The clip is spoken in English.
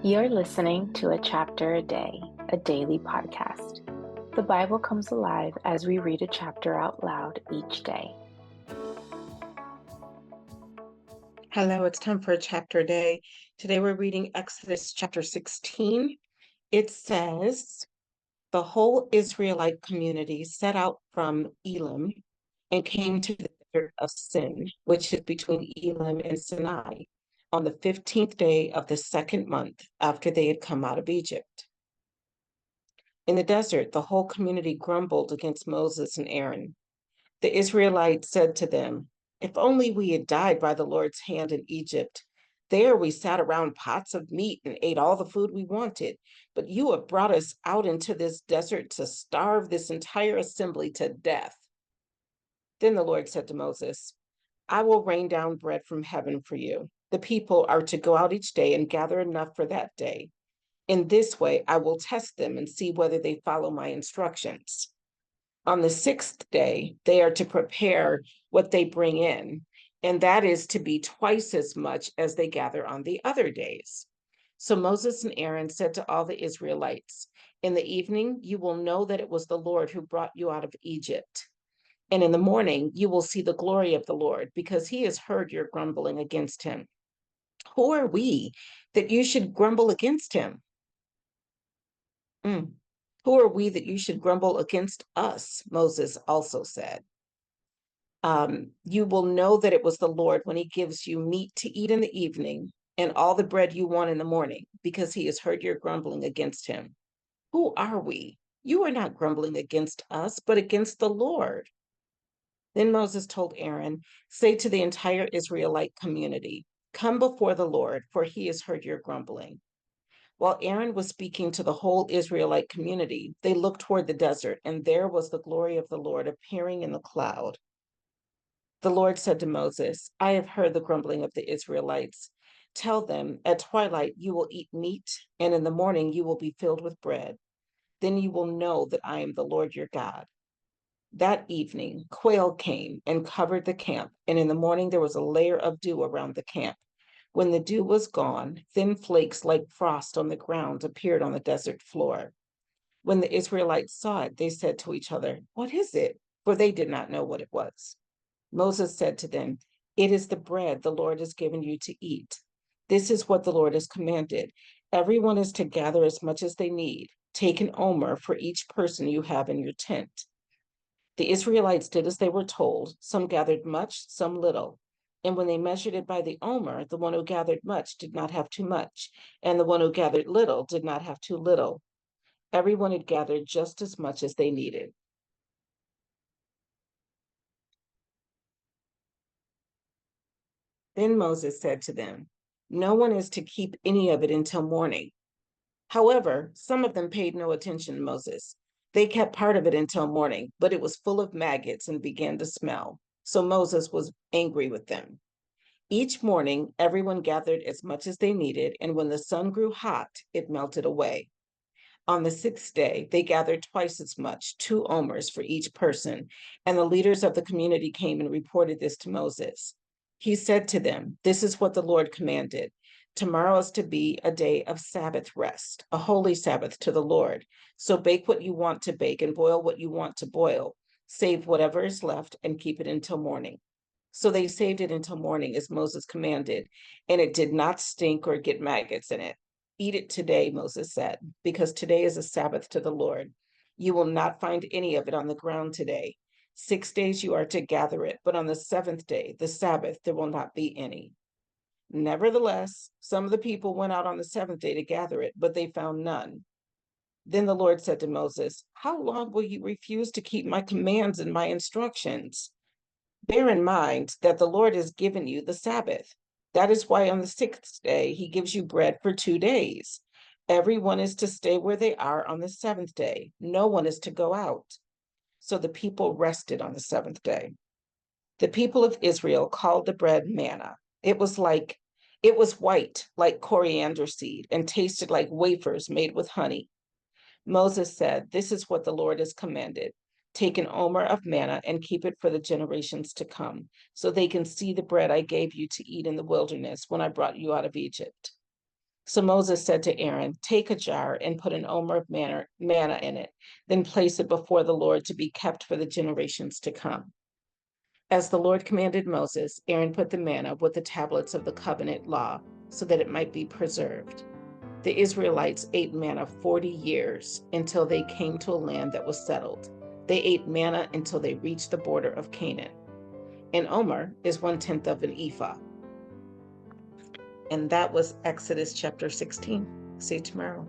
You're listening to A Chapter a Day, a daily podcast. The Bible comes alive as we read a chapter out loud each day. Hello, it's time for a chapter a day. Today we're reading Exodus chapter 16. It says, the whole Israelite community set out from Elim and came to the desert of Sin, which is between Elim and Sinai, on the 15th day of the second month after they had come out of Egypt. In the desert, the whole community grumbled against Moses and Aaron. The Israelites said to them, if only we had died by the Lord's hand in Egypt. There we sat around pots of meat and ate all the food we wanted. But you have brought us out into this desert to starve this entire assembly to death. Then the Lord said to Moses, I will rain down bread from heaven for you. The people are to go out each day and gather enough for that day. In this way, I will test them and see whether they follow my instructions. On the sixth day, they are to prepare what they bring in, and that is to be twice as much as they gather on the other days. So Moses and Aaron said to all the Israelites, in the evening, you will know that it was the Lord who brought you out of Egypt. And in the morning, you will see the glory of the Lord, because he has heard your grumbling against him. Who are we that you should grumble against him? Mm. Who are we that you should grumble against us? Moses also said. You will know that it was the Lord when he gives you meat to eat in the evening and all the bread you want in the morning, because he has heard your grumbling against him. Who are we? You are not grumbling against us, but against the Lord. Then Moses told Aaron, say to the entire Israelite community, come before the Lord, for he has heard your grumbling. While Aaron was speaking to the whole Israelite community, they looked toward the desert, and there was the glory of the Lord appearing in the cloud. The Lord said to Moses, I have heard the grumbling of the Israelites. Tell them, at twilight you will eat meat, and in the morning you will be filled with bread. Then you will know that I am the Lord your God. That evening, quail came and covered the camp, and in the morning there was a layer of dew around the camp. When the dew was gone, thin flakes like frost on the ground appeared on the desert floor. When the Israelites saw it, they said to each other, what is it? For they did not know what it was. Moses said to them, it is the bread the Lord has given you to eat. This is what the Lord has commanded. Everyone is to gather as much as they need. Take an omer for each person you have in your tent. The Israelites did as they were told. Some gathered much, some little. And when they measured it by the omer, the one who gathered much did not have too much, and the one who gathered little did not have too little. Everyone had gathered just as much as they needed. Then Moses said to them, no one is to keep any of it until morning. However, some of them paid no attention to Moses. They kept part of it until morning, but it was full of maggots and began to smell. So Moses was angry with them. Each morning, everyone gathered as much as they needed, and when the sun grew hot, it melted away. On the sixth day, they gathered twice as much, 2 omers for each person, and the leaders of the community came and reported this to Moses. He said to them, this is what the Lord commanded. Tomorrow is to be a day of Sabbath rest, a holy Sabbath to the Lord. So bake what you want to bake and boil what you want to boil. Save whatever is left and keep it until morning. So they saved it until morning as Moses commanded, and it did not stink or get maggots in it. Eat it today, Moses said, because today is a Sabbath to the Lord. You will not find any of it on the ground today. 6 days you are to gather it, but on the seventh day, the Sabbath, there will not be any. Nevertheless, some of the people went out on the seventh day to gather it, but they found none. Then the Lord said to Moses, how long will you refuse to keep my commands and my instructions? Bear in mind that the Lord has given you the Sabbath. That is why on the sixth day, he gives you bread for 2 days. Everyone is to stay where they are on the seventh day. No one is to go out. So the people rested on the seventh day. The people of Israel called the bread manna. It was white like coriander seed and tasted like wafers made with honey. Moses said, this is what the Lord has commanded. Take an omer of manna and keep it for the generations to come, so they can see the bread I gave you to eat in the wilderness when I brought you out of Egypt. So Moses said to Aaron, "Take a jar and put an omer of manna in it, then place it before the Lord to be kept for the generations to come." As the Lord commanded Moses, Aaron put the manna with the tablets of the covenant law so that it might be preserved. The Israelites ate manna 40 years until they came to a land that was settled. They ate manna until they reached the border of Canaan. An omer is 1/10 of an ephah. And that was Exodus chapter 16. See you tomorrow.